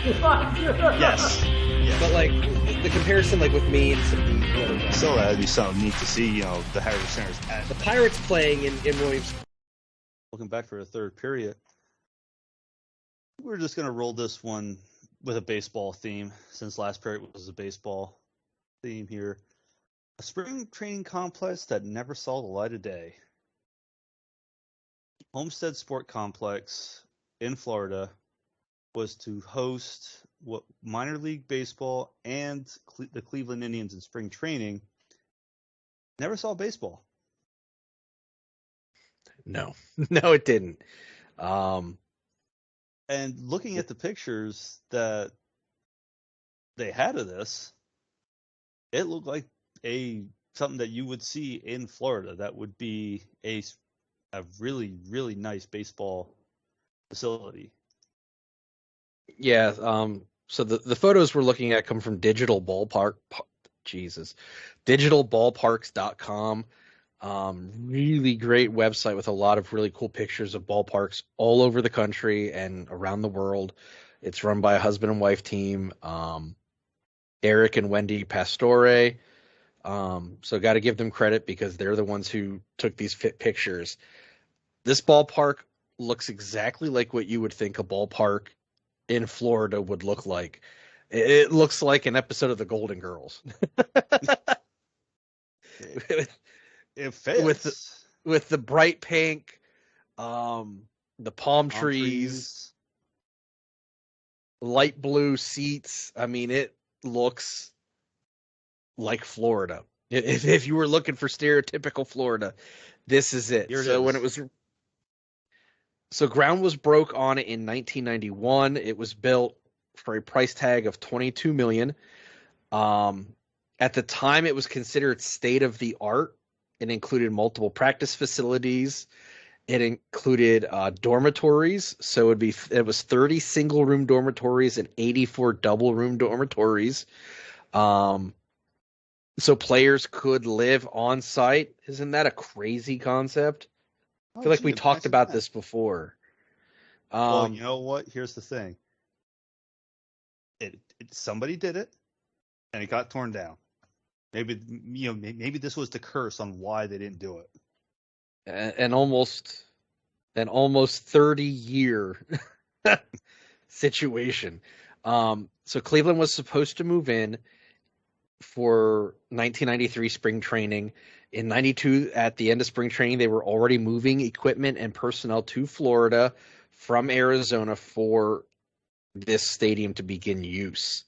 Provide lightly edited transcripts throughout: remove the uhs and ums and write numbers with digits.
Yes. Yeah. But like the comparison, like with me and some of the other guys. So that'd be something neat to see, the Heritage Centers. The Pirates playing in Williams. Welcome back for the third period. We're just going to roll this one with a baseball theme, since last period was a baseball theme here. A spring training complex that never saw the light of day. Homestead Sports Complex in Florida was to host what minor league baseball and the Cleveland Indians in spring training. Never saw baseball. No, it didn't. And looking at the pictures that they had of this, it looked like something that you would see in Florida. That would be a really, really nice baseball facility. Yeah. So the photos we're looking at come from Digital Ballpark. Digitalballparks.com. Really great website with a lot of really cool pictures of ballparks all over the country and around the world. It's run by a husband and wife team, Eric and Wendy Pastore. So got to give them credit because they're the ones who took these pictures. This ballpark looks exactly like what you would think a ballpark in Florida would look like. It looks like an episode of the Golden Girls. It fits. With the bright pink, the palm trees, light blue seats. I mean, it looks like Florida. If you were looking for stereotypical Florida, this is it. So ground was broke on it in 1991. It was built for a price tag of $22 million. At the time, it was considered state of the art. It included multiple practice facilities. It included dormitories. So it was 30 single room dormitories and 84 double room dormitories. So players could live on site. Isn't that a crazy concept? I feel like we talked about this before. Well, you know what? Here's the thing. Somebody did it, and it got torn down. Maybe this was the curse on why they didn't do it. An almost 30-year situation. So Cleveland was supposed to move in for 1993 spring training. In 92, at the end of spring training, they were already moving equipment and personnel to Florida from Arizona for this stadium to begin use.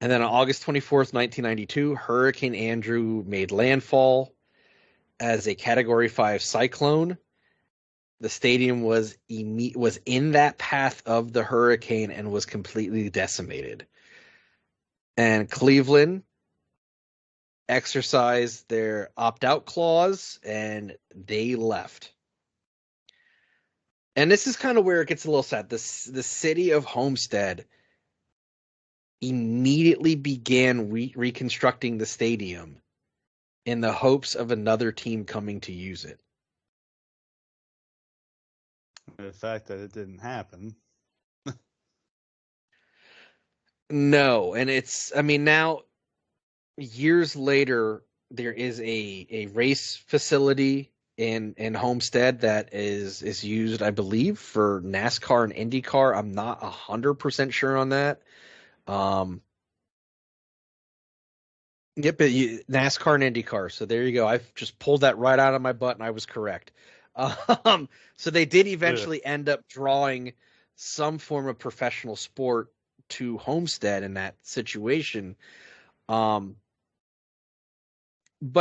And then on August 24th, 1992, Hurricane Andrew made landfall as a Category 5 cyclone. The stadium was in that path of the hurricane and was completely decimated. And Cleveland exercised their opt-out clause, and they left. And this is kind of where it gets a little sad. The city of Homestead immediately began reconstructing the stadium in the hopes of another team coming to use it. The fact that it didn't happen. No, and now years later, there is a race facility in Homestead that is used, I believe, for NASCAR and IndyCar. I'm not 100% sure on that. Yep, NASCAR and IndyCar. So there you go. I've just pulled that right out of my butt, and I was correct. So they did eventually end up drawing some form of professional sport to Homestead in that situation. But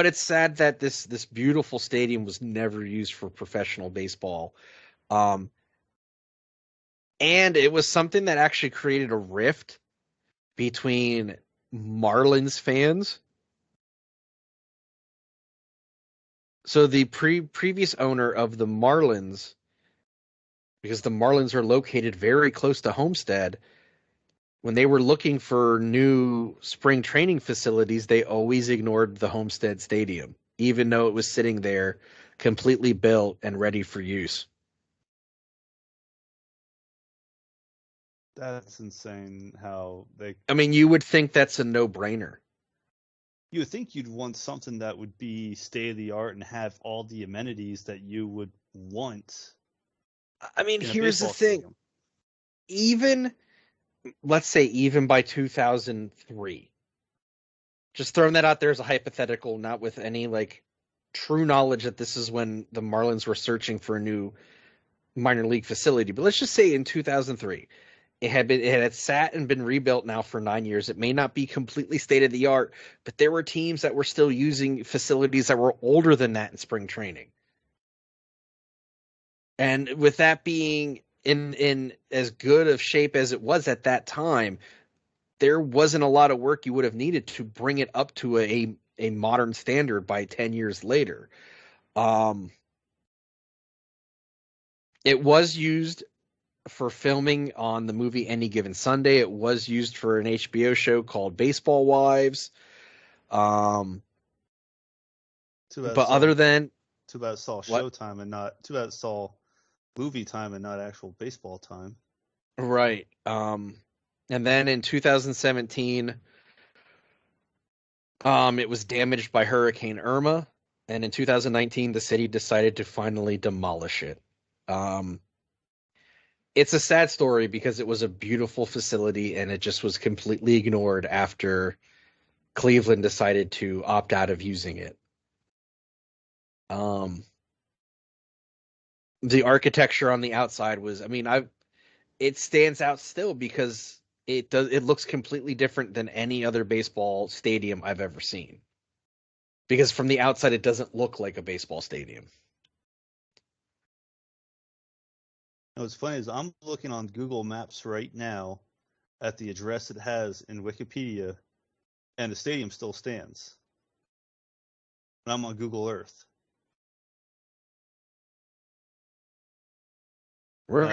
it's sad that this beautiful stadium was never used for professional baseball. And it was something that actually created a rift between Marlins fans. So the previous owner of the Marlins, because the Marlins are located very close to Homestead, when they were looking for new spring training facilities, they always ignored the Homestead Stadium, even though it was sitting there completely built and ready for use. That's insane how they. I mean, you would think that's a no-brainer. You would think you'd want something that would be state of the art and have all the amenities that you would want. I mean, in a here's the baseball thing. stadium. Even, let's say, even by 2003, just throwing that out there as a hypothetical, not with any like true knowledge that this is when the Marlins were searching for a new minor league facility. But let's just say in 2003, it had sat and been rebuilt now for 9 years. It may not be completely state of the art, but there were teams that were still using facilities that were older than that in spring training. And with that being in as good of shape as it was at that time, there wasn't a lot of work you would have needed to bring it up to a modern standard by 10 years later. It was used for filming on the movie Any Given Sunday. It was used for an HBO show called Baseball Wives. But other than too bad it saw what? Showtime and not too bad it saw movie time and not actual baseball time. Right. And then in 2017, it was damaged by Hurricane Irma, and in 2019, the city decided to finally demolish it. It's a sad story because it was a beautiful facility and it just was completely ignored after Cleveland decided to opt out of using it. The architecture on the outside was, I mean, it stands out still because it looks completely different than any other baseball stadium I've ever seen. Because from the outside, it doesn't look like a baseball stadium. What's funny is I'm looking on Google Maps right now at the address it has in Wikipedia, and the stadium still stands. And I'm on Google Earth. Really?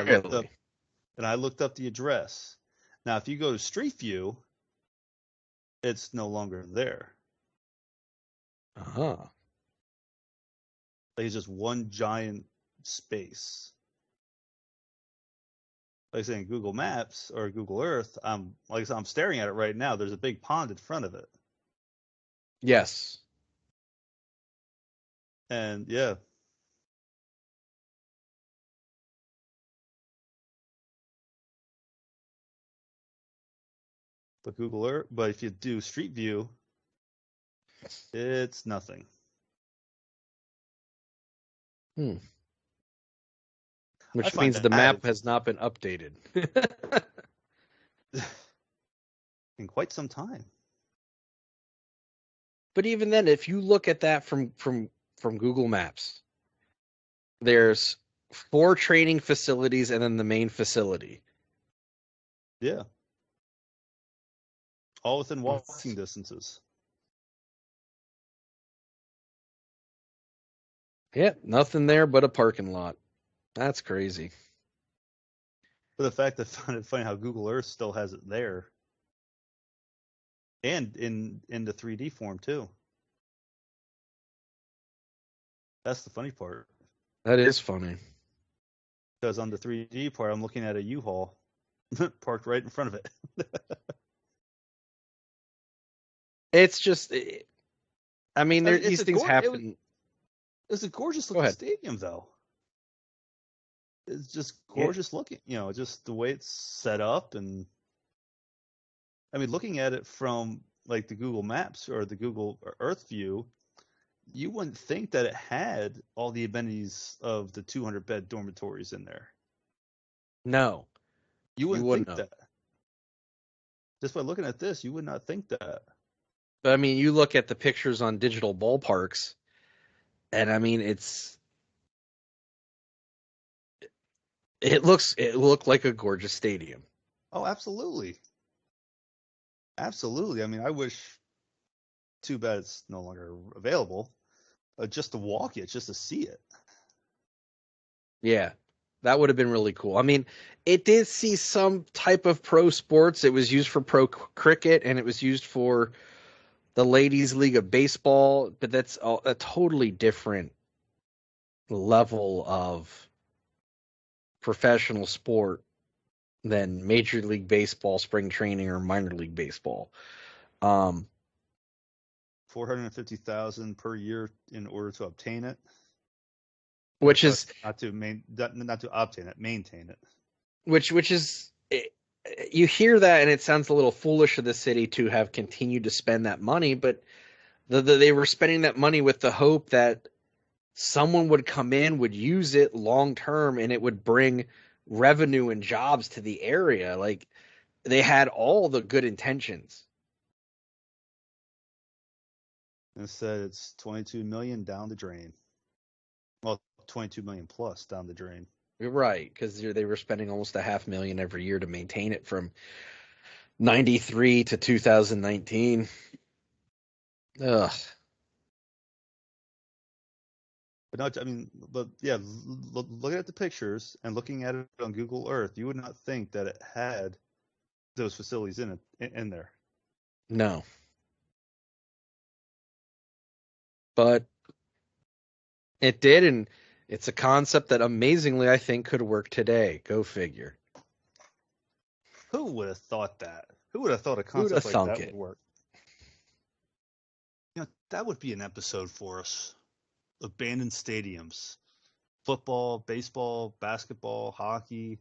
And I looked up the address. Now, if you go to Street View, it's no longer there. Uh-huh. Like it's just one giant space. Like I say, in Google Maps or Google Earth, like I said, I'm staring at it right now. There's a big pond in front of it. Yes. And yeah. But if you do Street View, it's nothing. Which means the map has not been updated. In quite some time. But even then, if you look at that from Google Maps, there's 4 training facilities and then the main facility. Yeah. All within walking distances. Yeah, nothing there but a parking lot. That's crazy. But the fact that I found it funny how Google Earth still has it there. And in the 3D form too. That's the funny part. That is funny. Because on the 3D part, I'm looking at a U-Haul parked right in front of it. It's just, I mean, these things happen. It's a gorgeous looking stadium, though. It's just gorgeous looking, just the way it's set up. And I mean, looking at it from like the Google Maps or the Google Earth view, you wouldn't think that it had all the amenities of the 200-bed dormitories in there. No. You wouldn't think that. Just by looking at this, you would not think that. But I mean, you look at the pictures on digital ballparks, and I mean, it looked like a gorgeous stadium. Oh, absolutely. Absolutely. I mean, I wish, too bad it's no longer available, just to walk it, just to see it. Yeah, that would have been really cool. I mean, it did see some type of pro sports. It was used for pro cricket, and it was used for the Ladies League of Baseball, but that's a totally different level of professional sport than Major League Baseball spring training or minor league baseball. Um, 450,000 per year in order to obtain it. which Sorry, is not to obtain it, maintain it. which is you hear that and it sounds a little foolish of the city to have continued to spend that money, but they were spending that money with the hope that someone would come in, would use it long term, and it would bring revenue and jobs to the area. Like they had all the good intentions. Instead, it's 22 million down the drain. Well, 22 million plus down the drain. You're right, because they were spending almost $500,000 every year to maintain it from '93 to 2019. Ugh. But not, I mean, but yeah, looking at the pictures and looking at it on Google Earth, you would not think that it had those facilities in there. No. But it did, and it's a concept that amazingly I think could work today. Go figure. Who would have thought that? Who would have thought a Who would have concept like thunk that it? would work? That would be an episode for us. Abandoned stadiums. Football, baseball, basketball, hockey.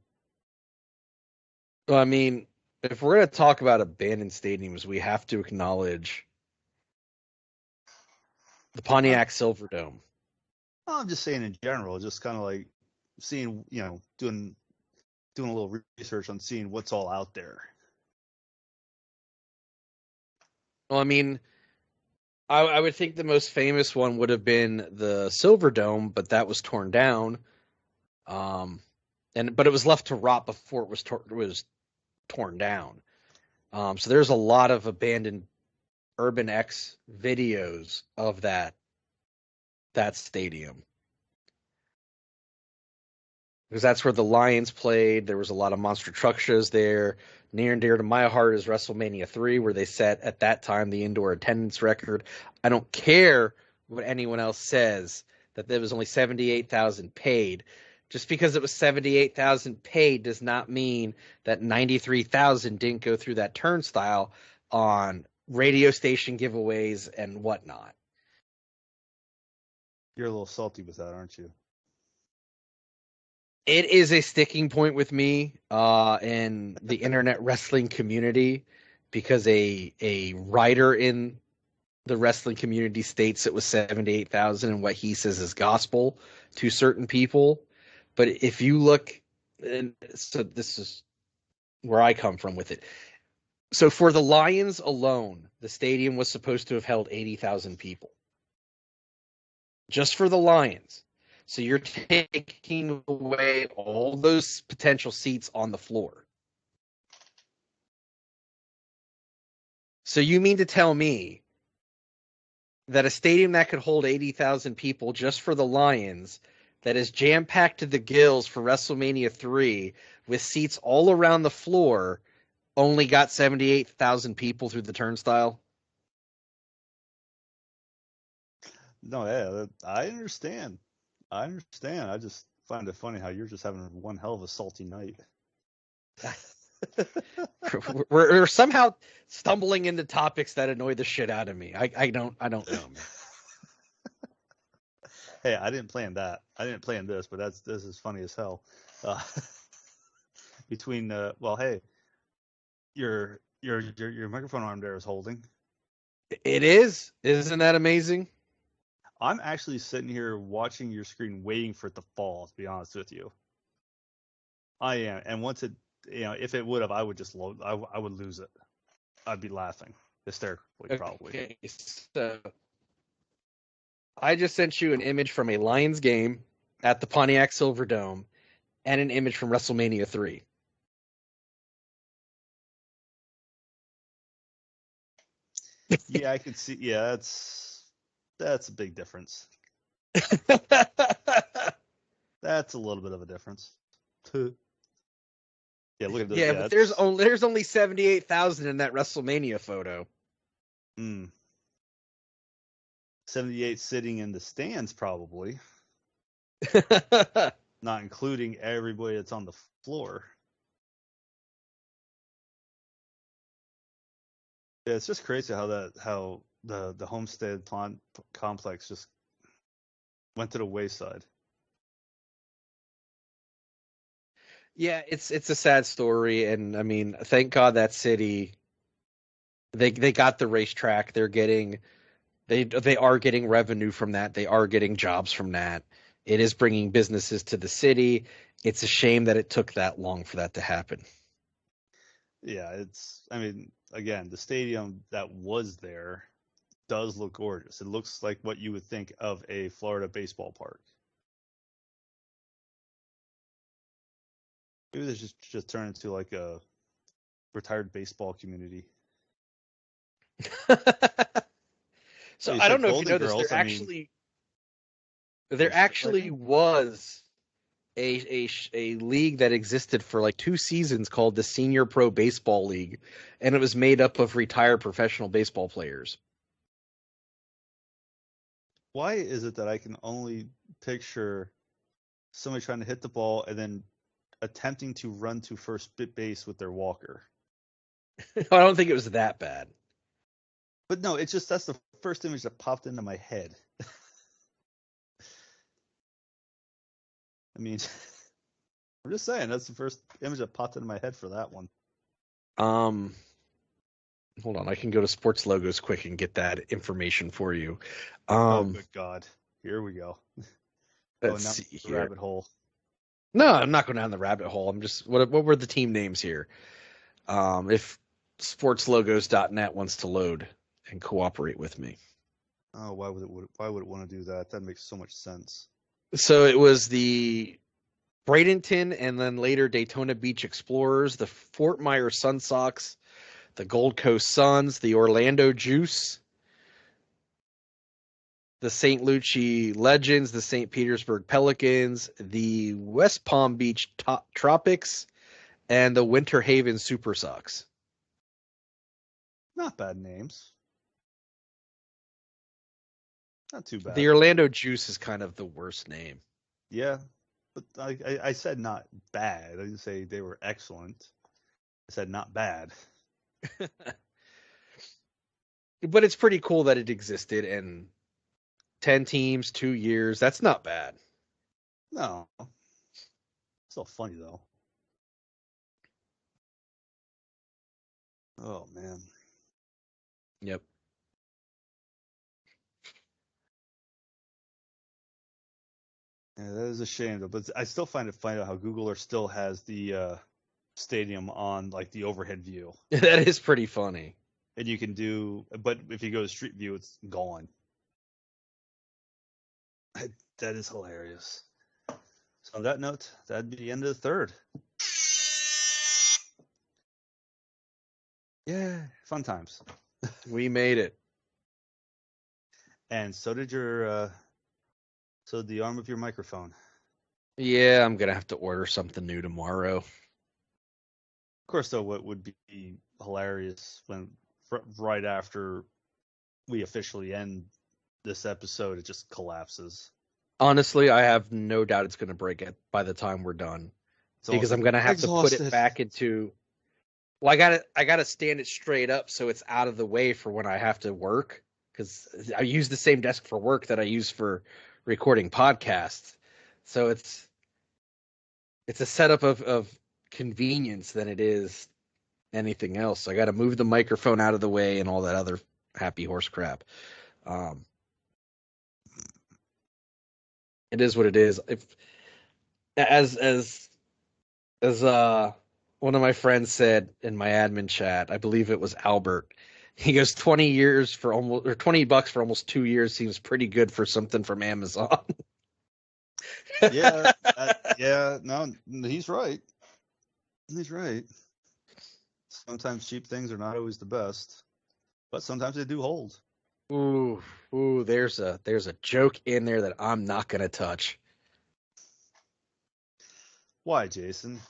Well, I mean, if we're going to talk about abandoned stadiums, we have to acknowledge the Pontiac Silverdome. I'm just saying in general, just kind of like seeing, doing a little research on seeing what's all out there. Well, I mean, I would think the most famous one would have been the Silverdome, but that was torn down. But it was left to rot before it was torn down. So there's a lot of abandoned Urban X videos of that stadium. Because that's where the Lions played. There was a lot of monster truck shows there. Near and dear to my heart is WrestleMania 3, where they set, at that time, the indoor attendance record. I don't care what anyone else says, that there was only 78,000 paid. Just because it was 78,000 paid does not mean that 93,000 didn't go through that turnstile on radio station giveaways and whatnot. You're a little salty with that, aren't you? It is a sticking point with me in the internet wrestling community, because a writer in the wrestling community states it was 78,000, and what he says is gospel to certain people. But if you look, and so this is where I come from with it. So for the Lions alone, the stadium was supposed to have held 80,000 people. Just for the Lions. So you're taking away all those potential seats on the floor. So you mean to tell me that a stadium that could hold 80,000 people just for the Lions, that is jam-packed to the gills for WrestleMania 3 with seats all around the floor, only got 78,000 people through the turnstile? No, yeah, I understand. I just find it funny how you're just having one hell of a salty night. we're somehow stumbling into topics that annoy the shit out of me. I don't know, man. Hey, I didn't plan that. I didn't plan this, but this is funny as hell. Between hey, your microphone arm there is holding. It is. Isn't that amazing? I'm actually sitting here watching your screen, waiting for it to fall. To be honest with you, I am. And once it, if it would have, I would just load. I would lose it. I'd be laughing hysterically, probably. Okay, so I just sent you an image from a Lions game at the Pontiac Silverdome and an image from WrestleMania 3. Yeah, I could see. Yeah, that's a big difference. That's a little bit of a difference. Yeah, look at this. Yeah, but there's only 78,000 in that WrestleMania photo. 78 sitting in the stands, probably. Not including everybody that's on the floor. Yeah, it's just crazy how the Homestead complex just went to the wayside. Yeah, it's a sad story, and I mean, thank God that city they got the racetrack. They are getting revenue from that. They are getting jobs from that. It is bringing businesses to the city. It's a shame that it took that long for that to happen. Yeah, I mean, again, the stadium that was there does look gorgeous. It looks like what you would think of a Florida baseball park. Maybe they just turn into like a retired baseball community. So You I don't said know if you Golden know this. Girls. I mean, There there's still, I actually think. was a league that existed for like 2 seasons called the Senior Pro Baseball League, and it was made up of retired professional baseball players. Why is it that I can only picture somebody trying to hit the ball and then attempting to run to first base with their walker? I don't think it was that bad. But no, it's just that's the first image that popped into my head. I mean, I'm just saying that's the first image that popped into my head for that one. Um, Hold on, I can go to Sports Logos quick and get that information for you. Oh, Um, good God. Here we go. let's Going down see the here. rabbit hole. No, I'm not going down the rabbit hole. I'm just what were the team names here? If sportslogos.net wants to load and cooperate with me. Oh, why would it want to do that? That makes so much sense. So it was the Bradenton and then later Daytona Beach Explorers, the Fort Myers Sun Sox, the Gold Coast Suns, the Orlando Juice, the St. Lucie Legends, the St. Petersburg Pelicans, the West Palm Beach Tropics, and the Winter Haven Super Sox. Not bad names. Not too bad. The Orlando Juice is kind of the worst name. Yeah, but I said not bad. I didn't say they were excellent. I said not bad. But it's pretty cool that it existed, and 10 teams, 2 years, that's not bad. No. Still funny though. Oh man. Yep. Yeah, that is a shame though. But I still find it funny how Google Earth still has the stadium on like the overhead view. That is pretty funny. And you can but if you go to Street View, it's gone. That is hilarious. So on that note, that'd be the end of the third. Yeah, fun times. We made it. And so did so the arm of your microphone. Yeah, I'm going to have to order something new tomorrow. Of course, though, what would be hilarious when right after we officially end this episode, it just collapses. Honestly, I have no doubt it's going to break it by the time we're done. Because I'm going to have to put it back into. Well, I gotta stand it straight up so it's out of the way for when I have to work. Because I use the same desk for work that I use for recording podcasts. So it's a setup of convenience than it is anything else. I got to move the microphone out of the way and all that other happy horse crap. It is what it is. If as one of my friends said in my admin chat, I believe it was Albert. He goes, 20 years for almost, or $20 for almost 2 years seems pretty good for something from Amazon. Yeah, yeah, no, he's right. He's right. Sometimes cheap things are not always the best, but sometimes they do hold. Ooh, there's a joke in there that I'm not gonna touch. Why, Jason?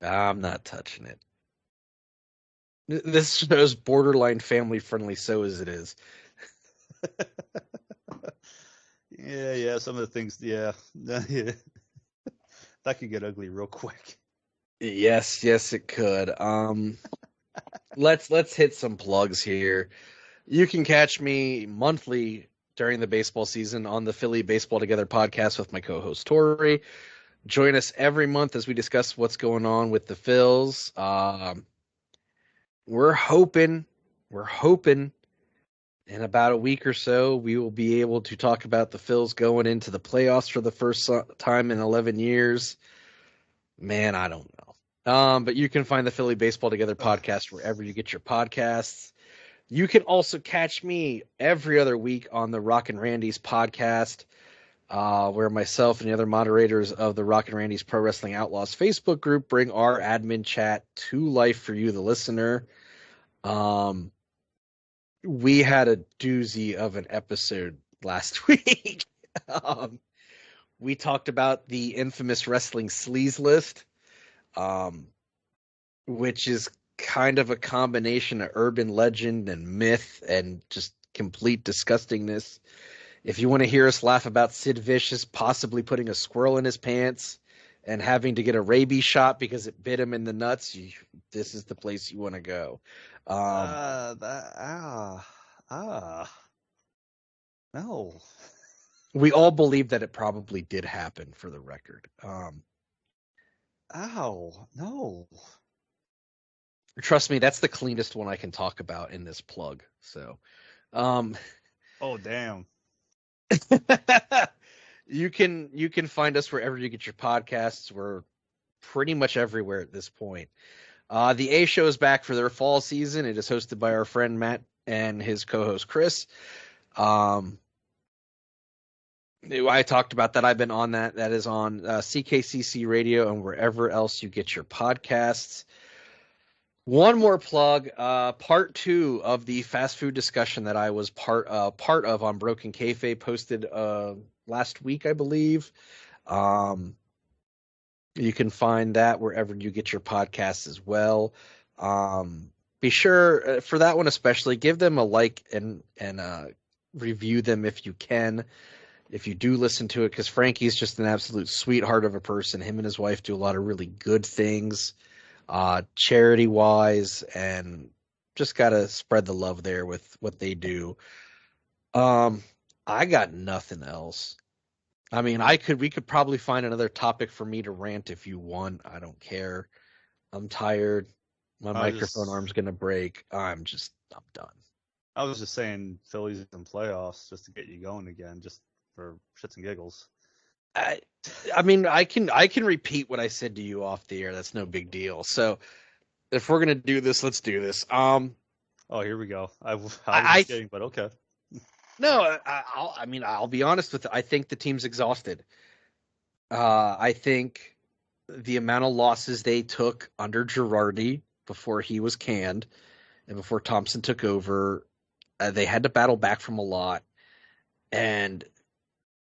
I'm not touching it. This show's borderline family friendly, so as it is. Yeah, some of the things, yeah. That could get ugly real quick. Yes, it could. let's hit some plugs here. You can catch me monthly during the baseball season on the Philly Baseball Together podcast with my co-host Tori. Join us every month as we discuss what's going on with the Phils. We're hoping in about a week or so we will be able to talk about the Phils going into the playoffs for the first time in 11 years. Man, I don't know. But you can find the Philly Baseball Together podcast wherever you get your podcasts. You can also catch me every other week on the Rock and Randy's podcast, where myself and the other moderators of the Rock and Randy's Pro Wrestling Outlaws Facebook group bring our admin chat to life for you, the listener. We had a doozy of an episode last week. We talked about the infamous wrestling sleaze list, which is kind of a combination of urban legend and myth and just complete disgustingness. If you want to hear us laugh about Sid Vicious possibly putting a squirrel in his pants and having to get a rabies shot because it bit him in the nuts, this is the place you want to go. No. We all believe that it probably did happen, for the record. No. Trust me, that's the cleanest one I can talk about in this plug. So, Oh, damn. You can find us wherever you get your podcasts. We're pretty much everywhere at this point. The A Show is back for their fall season. It is hosted by our friend Matt and his co-host Chris. I talked about that. I've been on that. That is on CKCC Radio and wherever else you get your podcasts. One more plug, part 2 of the fast food discussion that I was part of on Broken Kayfabe, posted last week, I believe. You can find that wherever you get your podcasts as well. Be sure for that one especially, give them a like and review them if you can. If you do listen to it, because Frankie's just an absolute sweetheart of a person. Him and his wife do a lot of really good things. Charity wise, and just gotta spread the love there with what they do. I got nothing else. I mean, we could probably find another topic for me to rant if you want. I don't care. I'm tired. My microphone arm's gonna break. I'm done. I was just saying Phillies in playoffs just to get you going again, just for shits and giggles. I mean, I can repeat what I said to you off the air. That's no big deal. So if we're gonna do this, let's do this. Oh, here we go. I was kidding, but okay. No, I'll be honest with you. I think the team's exhausted. I think the amount of losses they took under Girardi before he was canned and before Thompson took over, they had to battle back from a lot, and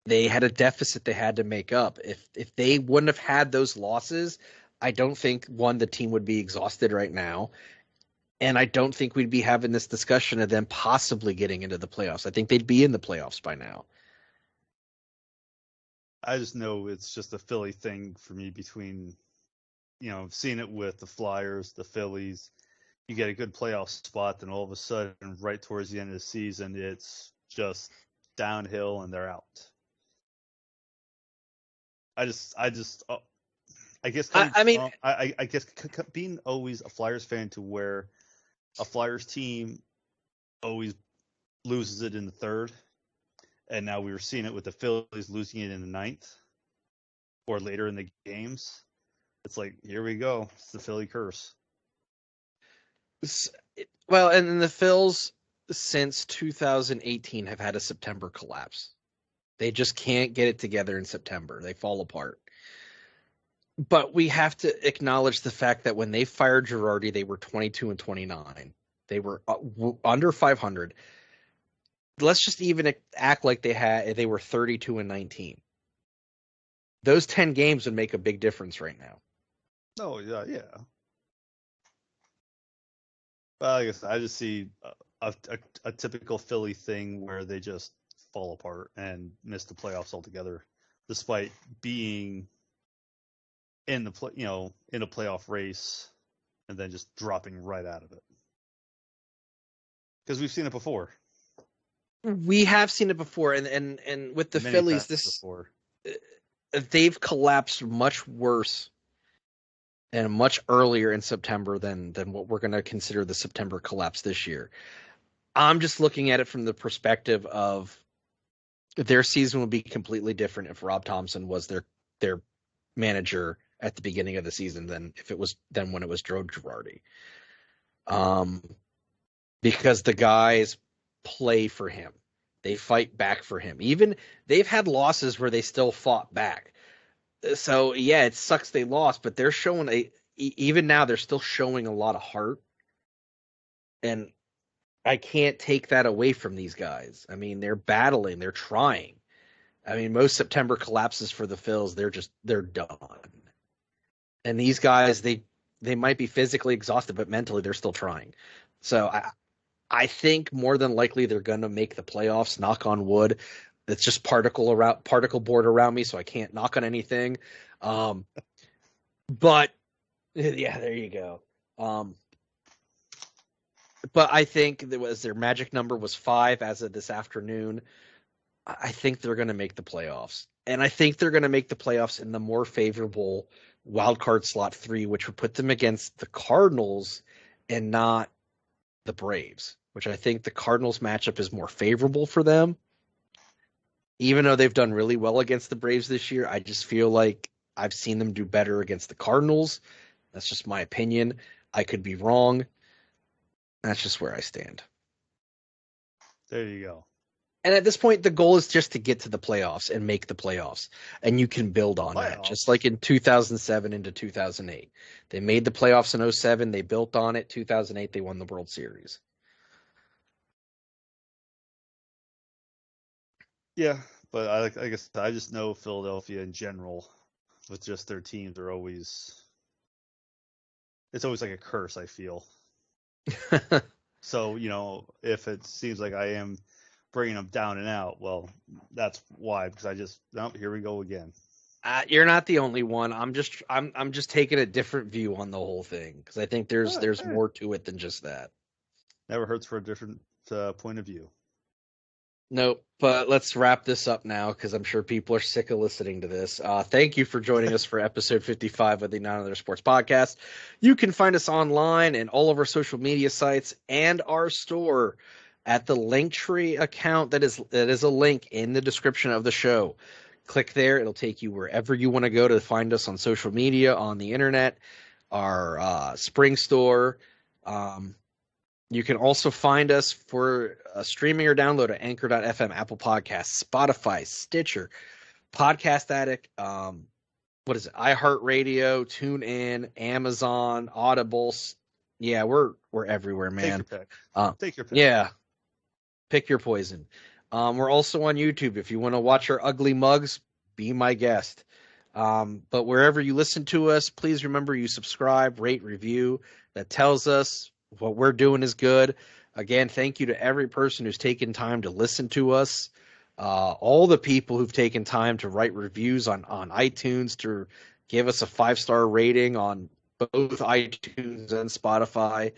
they had a deficit they had to make up. If they wouldn't have had those losses, I don't think, one, the team would be exhausted right now, and I don't think we'd be having this discussion of them possibly getting into the playoffs. I think they'd be in the playoffs by now. I just know it's just a Philly thing for me between, seeing it with the Flyers, the Phillies. You get a good playoff spot, then all of a sudden, right towards the end of the season, it's just downhill and they're out. I guess being always a Flyers fan to where a Flyers team always loses it in the third, and now we were seeing it with the Phillies losing it in the ninth or later in the games. It's like, here we go. It's the Philly curse. Well, and then the Phils since 2018 have had a September collapse. They just can't get it together in September. They fall apart. But we have to acknowledge the fact that when they fired Girardi, they were 22-29. They were under 500. Let's just even act like they were 32-19. Those 10 games would make a big difference right now. Oh, yeah. Well, I guess I just see a typical Philly thing where they just fall apart and miss the playoffs altogether, despite being in the in a playoff race, and then just dropping right out of it. Because we've seen it before. We have seen it before, and with the Many Phillies, times before. They've collapsed much worse and much earlier in September than what we're going to consider the September collapse this year. I'm just looking at it from the perspective of their season would be completely different if Rob Thompson was their manager at the beginning of the season than when it was Joe Girardi. Because the guys play for him. They fight back for him. Even they've had losses where they still fought back. So yeah, it sucks they lost, but they're showing even now they're still showing a lot of heart. And I can't take that away from these guys. I mean, they're battling, they're trying. I mean, most September collapses for the Phils, they're done. And these guys, they might be physically exhausted, but mentally they're still trying. So I think more than likely they're going to make the playoffs. Knock on wood. It's just particle board around me, so I can't knock on anything. But yeah, there you go. But I think their magic number was 5 as of this afternoon. I think they're going to make the playoffs. And I think they're going to make the playoffs in the more favorable wildcard slot 3, which would put them against the Cardinals and not the Braves, which I think the Cardinals matchup is more favorable for them. Even though they've done really well against the Braves this year, I just feel like I've seen them do better against the Cardinals. That's just my opinion. I could be wrong. That's just where I stand. There you go. And at this point, the goal is just to get to the playoffs and make the playoffs. And you can build on that, just like in 2007 into 2008. They made the playoffs in 2007. They built on it. 2008, they won the World Series. Yeah, but I guess I just know Philadelphia in general, with just their teams, are always – it's always like a curse, I feel. So, if it seems like I am – bringing them down and out, well, that's why, because here we go again. You're not the only one. I'm just taking a different view on the whole thing because I think there's more to it than just that. Never hurts for a different point of view. Nope. But let's wrap this up now because I'm sure people are sick of listening to this. Thank you for joining us for episode 55 of the Not Another Sports Podcast. You can find us online and all of our social media sites and our store at the Linktree account that is a link in the description of the show. Click there. It'll take you wherever you want to go to find us on social media, on the internet, our spring store. You can also find us for streaming or download at Anchor.fm, Apple Podcasts, Spotify, Stitcher, Podcast Addict, iHeartRadio, TuneIn, Amazon, Audible. Yeah, we're everywhere, man. Take your pick. Yeah. Pick your poison. We're also on YouTube. If you want to watch our ugly mugs, be my guest. But wherever you listen to us, please remember you subscribe, rate, review. That tells us what we're doing is good. Again, thank you to every person who's taken time to listen to us. All the people who've taken time to write reviews on iTunes, to give us a 5-star rating on both iTunes and Spotify.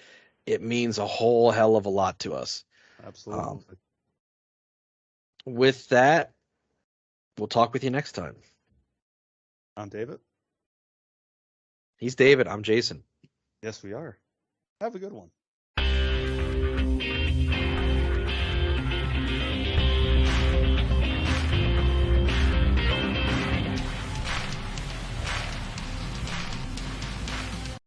It means a whole hell of a lot to us. Absolutely. With that, we'll talk with you next time. I'm David. He's David. I'm Jason. Yes, we are. Have a good one.